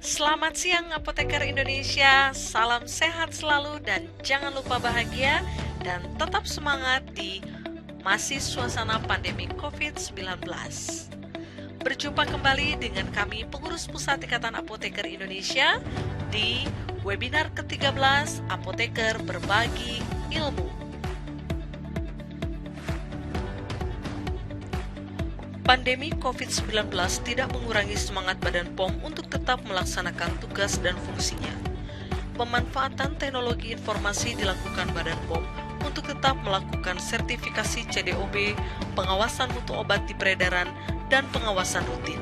Selamat siang Apoteker Indonesia, salam sehat selalu dan jangan lupa bahagia dan tetap semangat di masih suasana pandemi COVID-19. Berjumpa kembali dengan kami pengurus Pusat Ikatan Apoteker Indonesia di webinar ke-13 Apoteker Berbagi Ilmu. Pandemi COVID-19 tidak mengurangi semangat Badan POM untuk tetap melaksanakan tugas dan fungsinya. Pemanfaatan teknologi informasi dilakukan Badan POM untuk tetap melakukan sertifikasi CDOB, pengawasan mutu obat di peredaran, dan pengawasan rutin.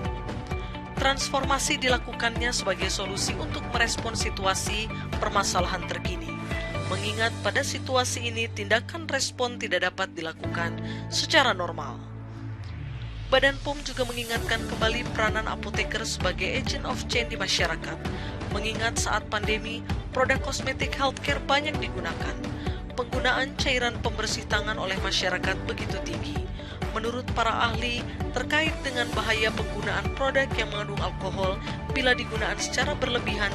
Transformasi dilakukannya sebagai solusi untuk merespon situasi permasalahan terkini. Mengingat pada situasi ini tindakan respon tidak dapat dilakukan secara normal. Badan POM juga mengingatkan kembali peranan apoteker sebagai agent of change di masyarakat. Mengingat saat pandemi, produk kosmetik healthcare banyak digunakan. Penggunaan cairan pembersih tangan oleh masyarakat begitu tinggi. Menurut para ahli, terkait dengan bahaya penggunaan produk yang mengandung alkohol bila digunakan secara berlebihan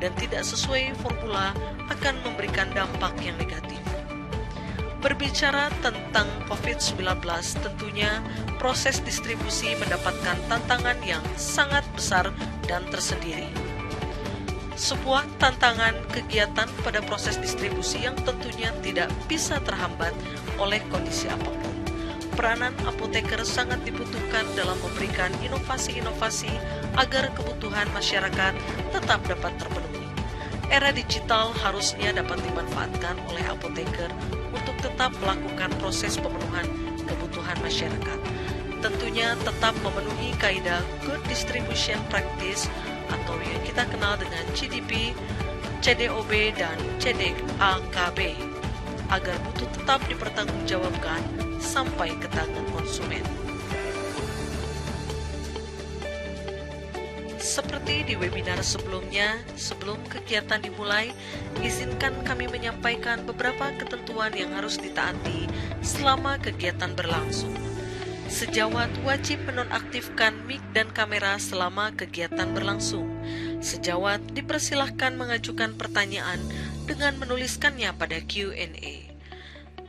dan tidak sesuai formula akan memberikan dampak yang negatif. Berbicara tentang COVID-19, tentunya proses distribusi mendapatkan tantangan yang sangat besar dan tersendiri. Sebuah tantangan kegiatan pada proses distribusi yang tentunya tidak bisa terhambat oleh kondisi apapun. Peranan apoteker sangat dibutuhkan dalam memberikan inovasi-inovasi agar kebutuhan masyarakat tetap dapat terpenuhi. Era digital harusnya dapat dimanfaatkan oleh apoteker untuk tetap melakukan proses pemenuhan kebutuhan masyarakat. Tentunya tetap memenuhi kaidah Good Distribution Practice atau yang kita kenal dengan GDP, CDOB, dan CDAKB agar mutu tetap dipertanggungjawabkan sampai ke tangan konsumen. Seperti di webinar sebelumnya, sebelum kegiatan dimulai, izinkan kami menyampaikan beberapa ketentuan yang harus ditaati selama kegiatan berlangsung. Sejawat wajib menonaktifkan mic dan kamera selama kegiatan berlangsung. Sejawat dipersilahkan mengajukan pertanyaan dengan menuliskannya pada Q&A.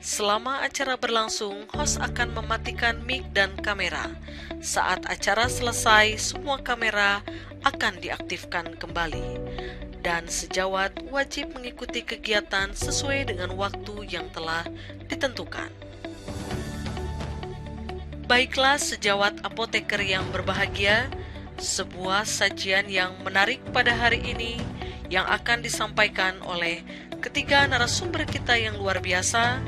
Selama acara berlangsung, host akan mematikan mic dan kamera. Saat acara selesai, semua kamera akan diaktifkan kembali. Dan sejawat wajib mengikuti kegiatan sesuai dengan waktu yang telah ditentukan. Baiklah sejawat apoteker yang berbahagia, sebuah sajian yang menarik pada hari ini yang akan disampaikan oleh ketiga narasumber kita yang luar biasa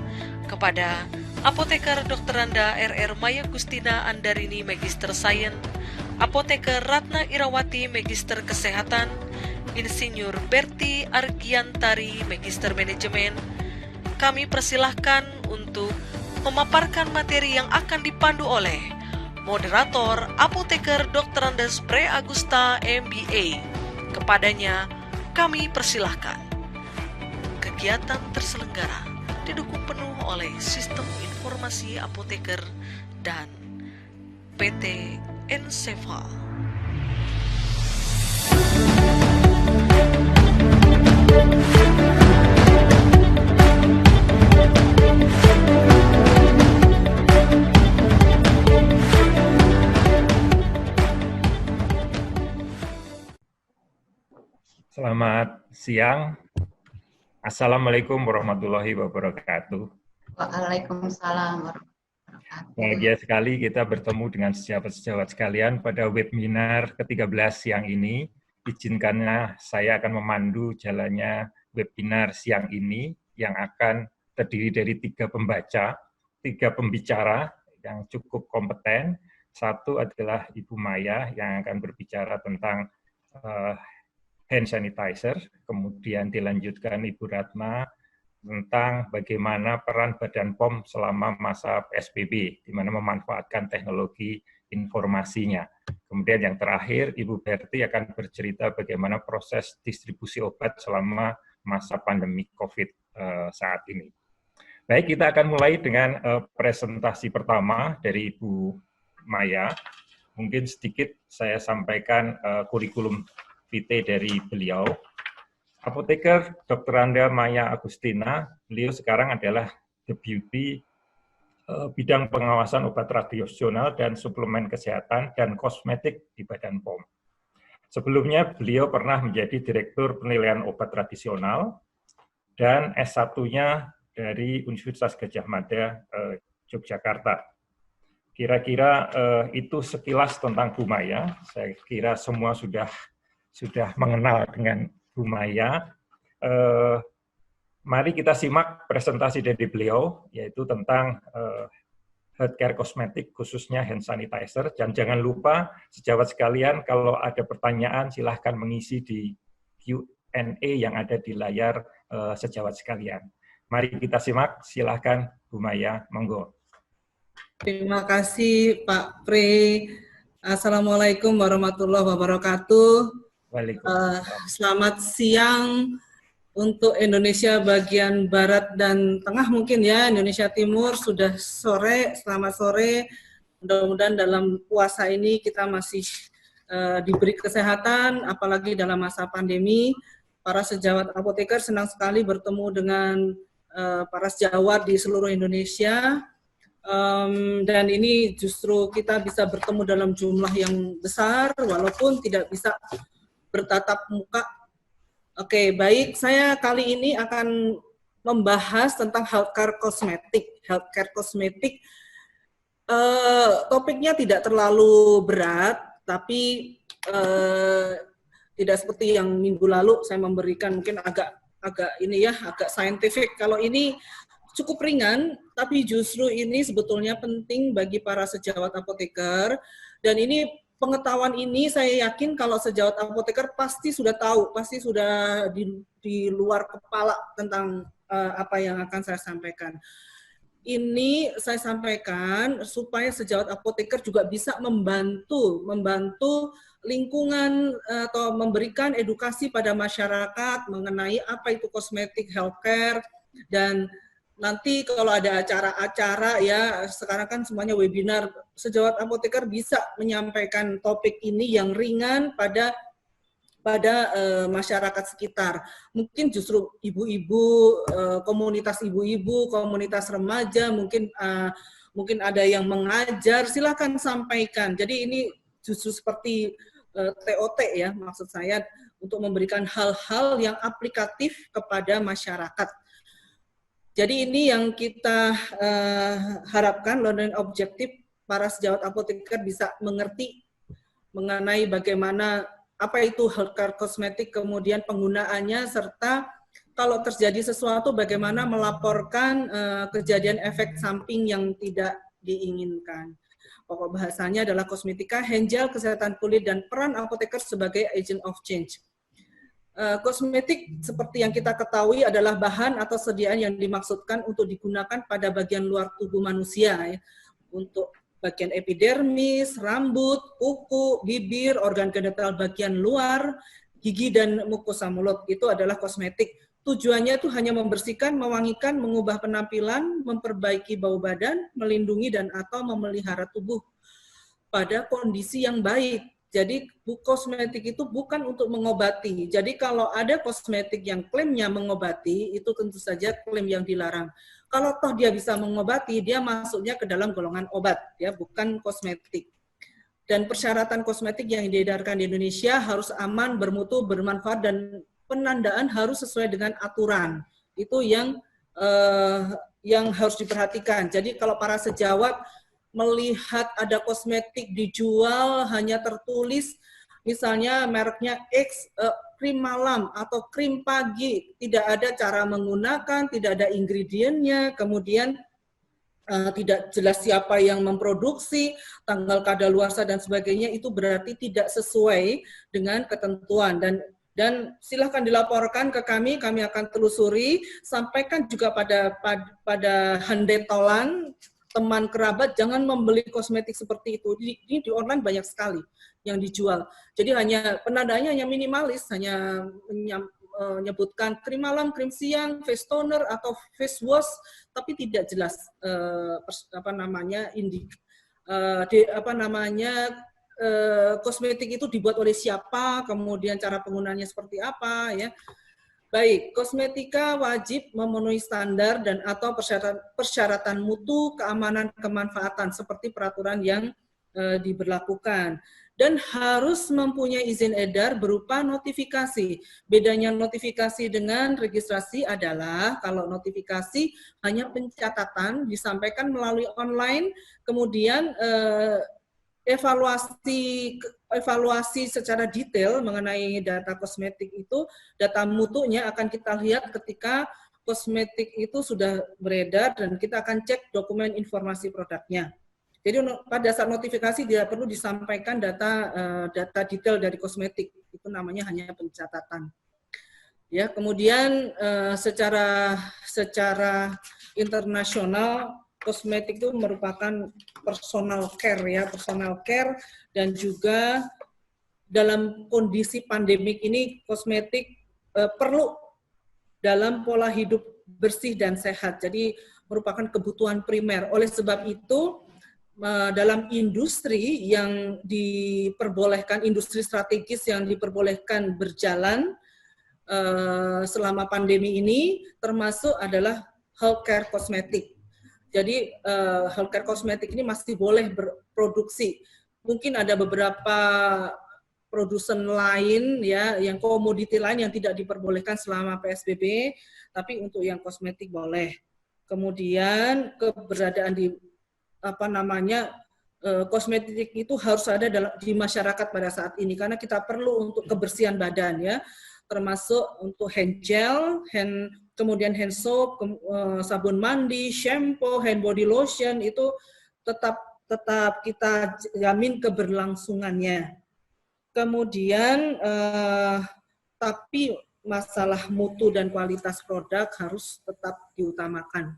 kepada Apoteker Dr. Randa RR Maya Gustina Andarini Magister Sains, Apoteker Ratna Irawati Magister Kesehatan, Insinyur Berti Argiantari Magister Manajemen. Kami persilahkan untuk memaparkan materi yang akan dipandu oleh Moderator Apoteker Dr. Andes Bre Agusta MBA. Kepadanya kami persilahkan. Kegiatan terselenggara didukung penuh oleh Sistem Informasi Apoteker dan PT Enseval. Selamat siang. Assalamualaikum warahmatullahi wabarakatuh. Waalaikumsalam warahmatullahi wabarakatuh. Bahagia sekali kita bertemu dengan sejawat-sejawat sekalian pada webinar ke-13 siang ini. Izinkanlah saya akan memandu jalannya webinar siang ini yang akan terdiri dari 3 pembaca, 3 pembicara yang cukup kompeten. Satu adalah Ibu Maya yang akan berbicara tentang hand sanitizer, kemudian dilanjutkan Ibu Ratna tentang bagaimana peran Badan POM selama masa PSBB, di mana memanfaatkan teknologi informasinya. Kemudian yang terakhir, Ibu Berti akan bercerita bagaimana proses distribusi obat selama masa pandemi COVID saat ini. Baik, kita akan mulai dengan presentasi pertama dari Ibu Maya. Mungkin sedikit saya sampaikan kurikulum VT dari beliau. Apoteker Dr. Anda Maya Agustina, beliau sekarang adalah Deputi bidang pengawasan obat tradisional dan suplemen kesehatan dan kosmetik di Badan POM. Sebelumnya beliau pernah menjadi Direktur Penilaian Obat Tradisional dan S1-nya dari Universitas Gadjah Mada, Yogyakarta. Kira-kira itu sekilas tentang Bu Maya. Saya kira semua sudah mengenal dengan Bu Maya. Mari kita simak presentasi dari beliau, yaitu tentang healthcare kosmetik, khususnya hand sanitizer. Dan jangan lupa, sejawat sekalian, kalau ada pertanyaan, silahkan mengisi di Q&A yang ada di layar sejawat sekalian. Mari kita simak, silahkan Bu Maya, monggo. Terima kasih Pak Pri. Assalamualaikum warahmatullahi wabarakatuh. Selamat siang untuk Indonesia bagian Barat dan Tengah mungkin ya, Indonesia Timur sudah sore, selamat sore. Mudah-mudahan dalam puasa ini kita masih diberi kesehatan, apalagi dalam masa pandemi. Para sejawat apoteker senang sekali bertemu dengan para sejawat di seluruh Indonesia. Dan ini justru kita bisa bertemu dalam jumlah yang besar, walaupun tidak bisa bertatap muka. Oke, baik. Saya kali ini akan membahas tentang healthcare kosmetik. Healthcare kosmetik, topiknya tidak terlalu berat, tapi tidak seperti yang minggu lalu saya memberikan mungkin agak scientific. Kalau ini cukup ringan, tapi justru ini sebetulnya penting bagi para sejawat apoteker. Dan ini pengetahuan ini saya yakin kalau sejawat apoteker pasti sudah tahu, pasti sudah di luar kepala tentang apa yang akan saya sampaikan. Ini saya sampaikan supaya sejawat apoteker juga bisa membantu lingkungan atau memberikan edukasi pada masyarakat mengenai apa itu kosmetik healthcare. Dan nanti kalau ada acara-acara ya, sekarang kan semuanya webinar, sejawat apoteker bisa menyampaikan topik ini yang ringan pada masyarakat sekitar. Mungkin justru ibu-ibu, komunitas ibu-ibu, komunitas remaja, mungkin ada yang mengajar, silakan sampaikan. Jadi ini justru seperti TOT ya, maksud saya untuk memberikan hal-hal yang aplikatif kepada masyarakat. Jadi ini yang kita harapkan, learning objektif para sejawat apoteker bisa mengerti mengenai bagaimana apa itu healthcare kosmetik, kemudian penggunaannya, serta kalau terjadi sesuatu bagaimana melaporkan kejadian efek samping yang tidak diinginkan. Pokok bahasanya adalah kosmetika, hand gel, kesehatan kulit, dan peran apoteker sebagai agent of change. Kosmetik seperti yang kita ketahui adalah bahan atau sediaan yang dimaksudkan untuk digunakan pada bagian luar tubuh manusia, ya. Untuk bagian epidermis, rambut, kuku, bibir, organ genital bagian luar, gigi, dan mukosa mulut, itu adalah kosmetik. Tujuannya itu hanya membersihkan, mewangikan, mengubah penampilan, memperbaiki bau badan, melindungi dan atau memelihara tubuh pada kondisi yang baik. Jadi kosmetik itu bukan untuk mengobati. Jadi kalau ada kosmetik yang klaimnya mengobati, itu tentu saja klaim yang dilarang. Kalau toh dia bisa mengobati, dia masuknya ke dalam golongan obat, ya, bukan kosmetik. Dan persyaratan kosmetik yang diedarkan di Indonesia harus aman, bermutu, bermanfaat, dan penandaan harus sesuai dengan aturan. Itu yang harus diperhatikan. Jadi kalau para sejawat melihat ada kosmetik dijual hanya tertulis misalnya mereknya X, krim malam atau krim pagi, tidak ada cara menggunakan, tidak ada ingredientnya, kemudian tidak jelas siapa yang memproduksi, tanggal kadaluarsa dan sebagainya, itu berarti tidak sesuai dengan ketentuan. Dan silahkan dilaporkan ke kami akan telusuri, sampaikan juga pada handetolan, teman kerabat, jangan membeli kosmetik seperti itu. Ini di online banyak sekali yang dijual. Jadi hanya penandanya hanya minimalis, hanya menyebutkan krim malam, krim siang, face toner atau face wash, tapi tidak jelas kosmetik itu dibuat oleh siapa, kemudian cara penggunaannya seperti apa, ya. Baik, kosmetika wajib memenuhi standar dan atau persyaratan mutu, keamanan, kemanfaatan seperti peraturan yang diberlakukan, dan harus mempunyai izin edar berupa notifikasi. Bedanya notifikasi dengan registrasi adalah kalau notifikasi hanya pencatatan disampaikan melalui online, kemudian evaluasi secara detail mengenai data kosmetik itu, data mutunya akan kita lihat ketika kosmetik itu sudah beredar dan kita akan cek dokumen informasi produknya. Jadi pada saat notifikasi tidak perlu disampaikan data detail dari kosmetik, itu namanya hanya pencatatan. Ya, kemudian secara internasional kosmetik itu merupakan personal care, ya, personal care, dan juga dalam kondisi pandemik ini kosmetik perlu dalam pola hidup bersih dan sehat. Jadi merupakan kebutuhan primer. Oleh sebab itu dalam industri yang diperbolehkan, industri strategis yang diperbolehkan berjalan selama pandemi ini termasuk adalah healthcare kosmetik. Jadi healthcare kosmetik ini masih boleh berproduksi. Mungkin ada beberapa produsen lain, ya, yang komoditi lain yang tidak diperbolehkan selama PSBB, tapi untuk yang kosmetik boleh. Kemudian keberadaan di kosmetik itu harus ada di masyarakat pada saat ini karena kita perlu untuk kebersihan badan, ya, termasuk untuk hand gel, kemudian hand soap, sabun mandi, shampoo, hand body lotion, itu tetap kita jamin keberlangsungannya. Kemudian tapi masalah mutu dan kualitas produk harus tetap diutamakan.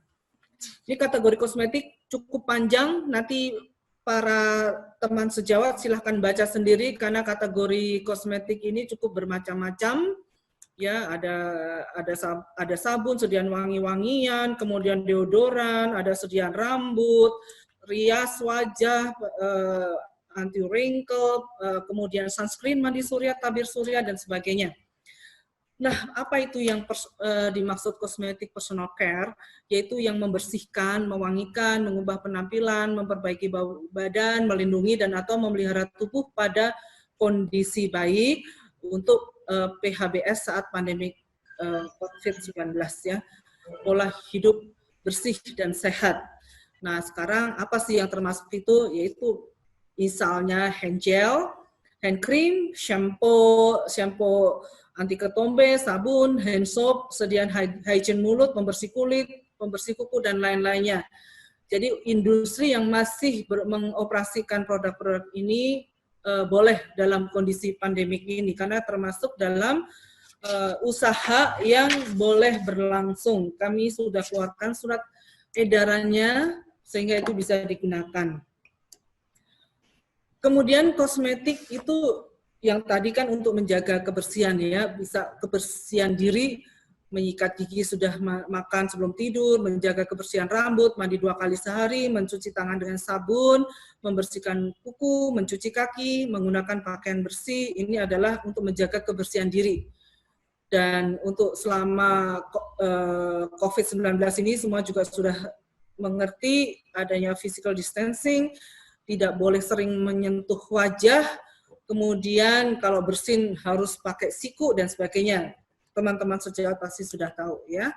Ini kategori kosmetik cukup panjang, nanti para teman sejawat silahkan baca sendiri karena kategori kosmetik ini cukup bermacam-macam. Ya, ada sabun, sediaan wangi-wangian, kemudian deodoran, ada sediaan rambut, rias wajah, anti wrinkle, kemudian sunscreen, mandi surya, tabir surya, dan sebagainya. Nah, apa itu yang dimaksud kosmetik personal care? Yaitu yang membersihkan, mewangikan, mengubah penampilan, memperbaiki bau badan, melindungi dan atau memelihara tubuh pada kondisi baik untuk PHBS saat pandemi COVID-19, ya. Pola hidup bersih dan sehat. Nah, sekarang apa sih yang termasuk itu? Yaitu misalnya hand gel, hand cream, shampoo anti ketombe, sabun, hand soap, sediaan hygiene mulut, pembersih kulit, pembersih kuku, dan lain-lainnya. Jadi industri yang masih mengoperasikan produk-produk ini boleh dalam kondisi pandemik ini, karena termasuk dalam usaha yang boleh berlangsung. Kami sudah keluarkan surat edarannya sehingga itu bisa digunakan. Kemudian kosmetik itu yang tadi kan untuk menjaga kebersihan, ya, bisa kebersihan diri, menyikat gigi sudah makan sebelum tidur, menjaga kebersihan rambut, mandi 2 kali sehari, mencuci tangan dengan sabun, membersihkan kuku, mencuci kaki, menggunakan pakaian bersih. Ini adalah untuk menjaga kebersihan diri. Dan untuk selama COVID-19 ini semua juga sudah mengerti adanya physical distancing, tidak boleh sering menyentuh wajah, kemudian kalau bersin harus pakai siku dan sebagainya. Teman-teman sejawat pasti sudah tahu, ya.